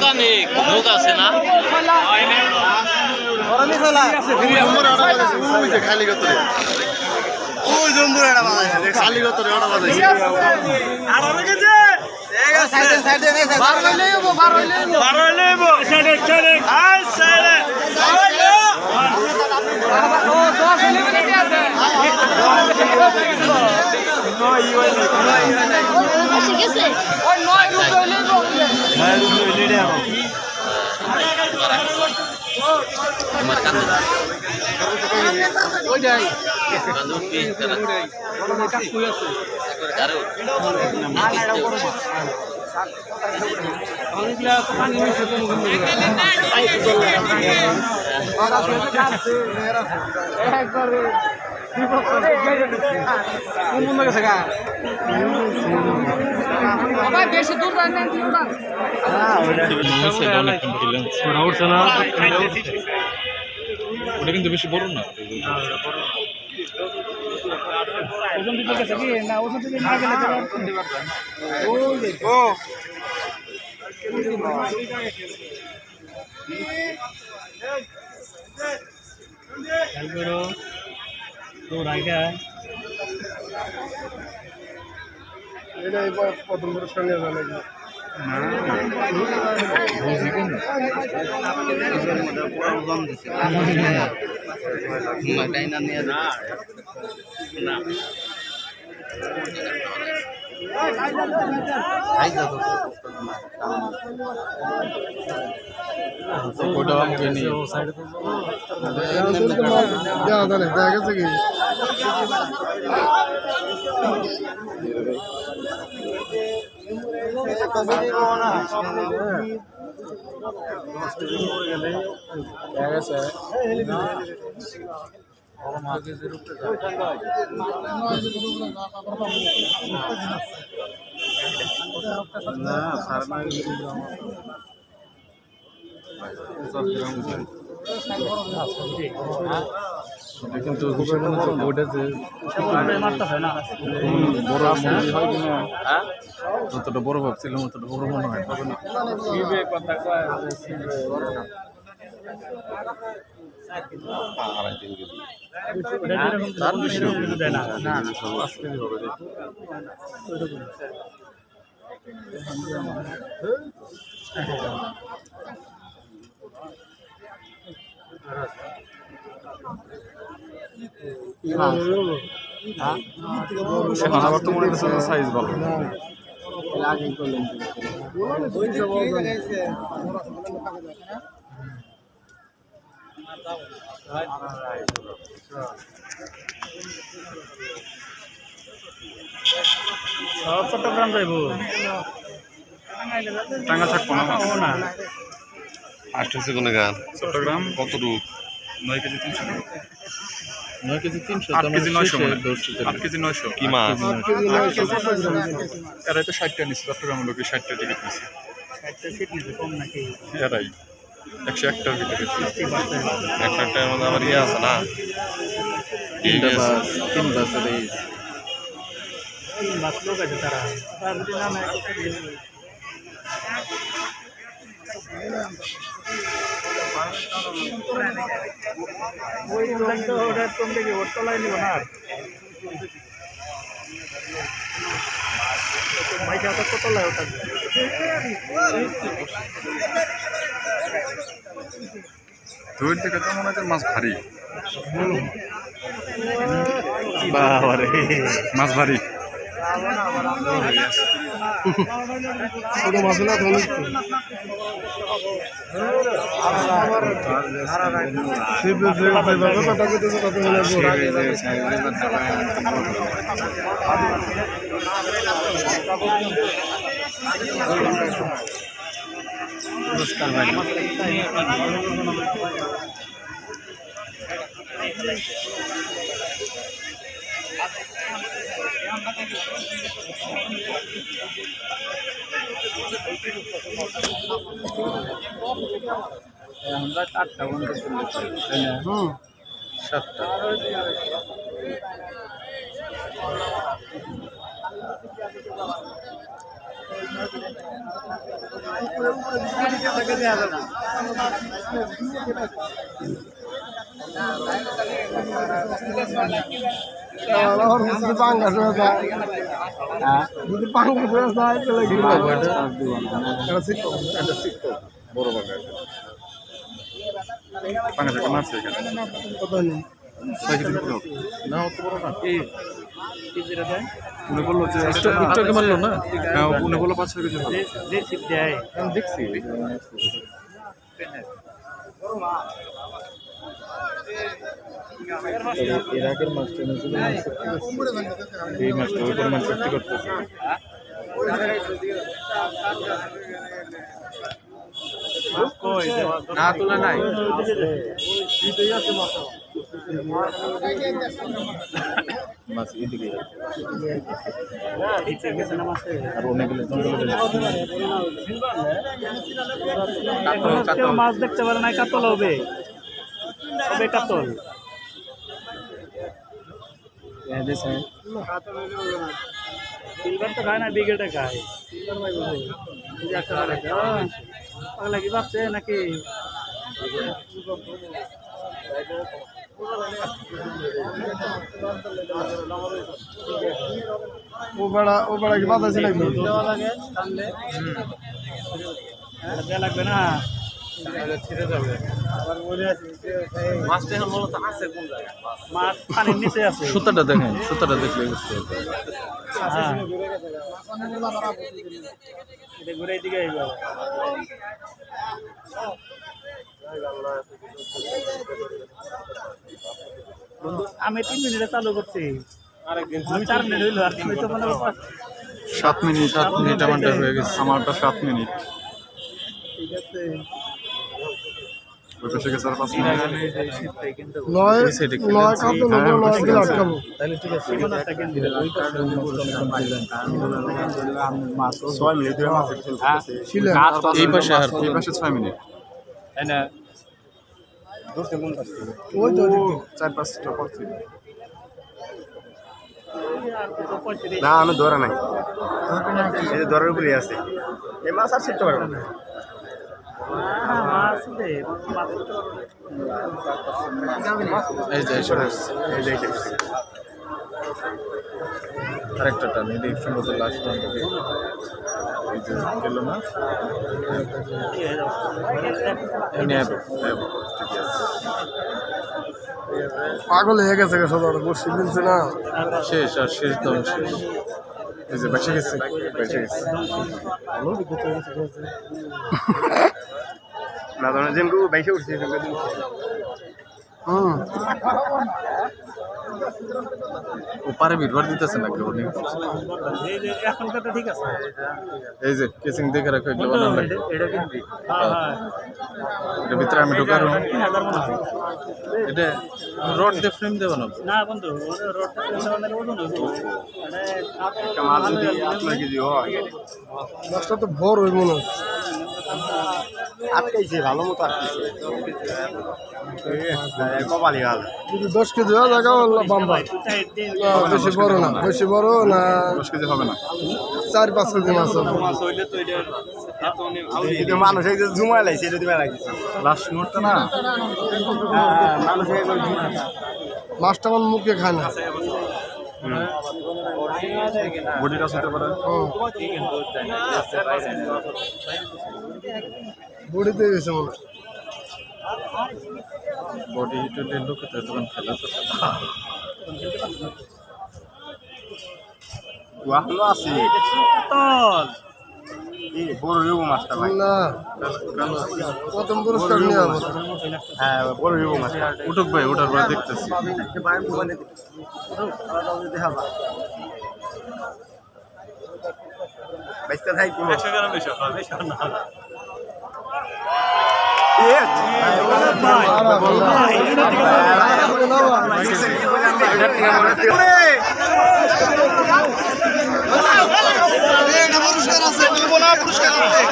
জানি লোক আছে না খালি কত ওই জম্বুর এটা বাজাইছে খালি কত ওটা বাজাইছে আর ওকে যে সাইডে সাইডে নেই বার হইলেইবো সাইডে সাইডে আই সাইডে ও 10 এলিমিনেট আছে নয় ইওই নাই আসে গেছে ওই 9 রুপে হইলেইবো 9 রুপে হইলে রে আমার কাছে ওই যাই কাজু কি করে এটা কই আছে আরে অনেকলা পানি মিশে তো আই আর আছে একবার কোন বন্ধ গেছে গা বাবা বেশি দূর যান না দূর না উঠছে না ওটা কিন্তু বেশি বড় না ওজন দিতে গেছে কি না ওজন দিতে না গেলে তাহলে কিনতে পারবেন ও খেলবেরো তো রাইগা এটা এবার প্রথম পুরস্কার নিয়ে যাবে না বুঝি কোন মাটাইনা নিয়ে না আই যাও ফটো আমাকে নিয়ে ও সাইডে তো দেওয়া জানে দেখা গেছে কি কিন্তু যতটা বড় ভাবছিলাম ততটা বড় মনে হয় আবার তো মনে হচ্ছে সাইজ ভালো চট্টগ্রাম যাইব টাঙ্গা থাকবো না আসতেছে কোন গান চট্টগ্রাম কত রূপ 9 কেজি 300 9 কেজি 300 8 কেজি 900 8 কেজি 900 কি মাছ এরাই তো 60 টা নিচ্ছে চট্টগ্রাম লোকে 60 টা টিকিট নিচ্ছে 60 টা সিট নিচ্ছে কম নাকি এরাই 101 টার ভিতরে একটার মধ্যে আবার ইয়ে আছে না তিন বাস রে বাস লোক আছে তারা ওই ওটা তোমরা কি ওর তলায় নিব না মাইকা তো তলায় ওটা দূর থেকে তো মনে হচ্ছে মাছ ভারী বাবারে মাছ ভারী ছোট মাছ না পুরস্কার ভাই আমরা 4টা বন্ধ করতে হুম 7টা উনি বললো যে একটু আগে মারলো না, হ্যাঁ উনি বললো 5-6 কেজি ভালো দেখছি। এর আগের মাছটা এই মাছটা ওই পরিমাণ সত্যি করতেছে। না তুলে নাই মাছ এদিকে আর অনেকগুলো মাছ দেখতে পারে না, কাতল হবে কাতল। সিলভার তো খায় না, বিগেটে খায়। পাগলা কি ভাবছে নাকি? ও বেড়া কি বাতাসে লাগবে? দেয়া লাগবে না, মাছ পানির নিচে আছে। সুতাটা দেখেন, সুতাটা দেখলে বুঝতে হবে। হ্যাঁ, এটা ঘুরে দিকে আইবা। আমি 3 মিনিটে চালু করছি, আমি 4 মিনিট হইলো। আর তুমি তো মনে 7 মিনিট আমারটা হয়ে গেছে, আমারটা 7 মিনিট। ঠিক আছে। ওই পাশে গেছে আর 5 মিনিট। নয় কাতল হবে, 9 কিলো আটকাবো। তাহলে ঠিক আছে। 6 মিনিট ধরে মাছ ছিলেন। এই পাশে আর এই পাশে 6 মিনিট। ওই তো 4-5টা পর থেকে। না আমি ধরা নাই, এই ধরার উপরে আছে এই মাছ। আর শিখতে পারবো না। এই যে আরেকটা টান, এই সম্ভবত লাস্ট টান থেকে এই যে গেল না। পাগল হয়ে গেছে সবার, বসে দিচ্ছে না। শেষ আর শেষ দম শেষ। এই যে বেঁচে গেছে, না ধরেন যেন বাইশে উঠছে। ও পারে ভিড় দিতেছে না কেউ নেই। ঠিক আছে, এই যে কেসিং দেখে রাখো, এগুলো বানানো লাগে। এটার ভিতরে আমি ঢোকার এটা রড দিয়ে ফ্রেম দিয়ে বানাবো না বন্ধু, মাছটা তো ভোর ওই মনে হচ্ছে আটকাইছে, ভালো মতো আটকাইছে। কপালি ভালো, যদি 10 কেজি হয় জায়গা বাম্বা। বেশি বড় না, বেশি বড় না, 10 কেজি হবে না, 4-5 কেজি মাছ হবে। মানুষ জুমাই লাগছে, এটা দিবে লাগছে লাস্ট মুহূর্তে না। মাছটা আমার মুখে খায় না। বডিটা হতে পারে, বডিতে গেছে মনে হয়। বডি হিটে লোক তখন খেলা তো ভালো আছে বড় রিবু মাছটা ভাই না, প্রথম পুরস্কার নিয়ে যাবো। হ্যাঁ বড় রিবু মাছটা উঠুক ভাই, ওঠার পরে দেখতেছি। বাইশটা থাই পুরস্কার আছে, পুরস্কার আছে।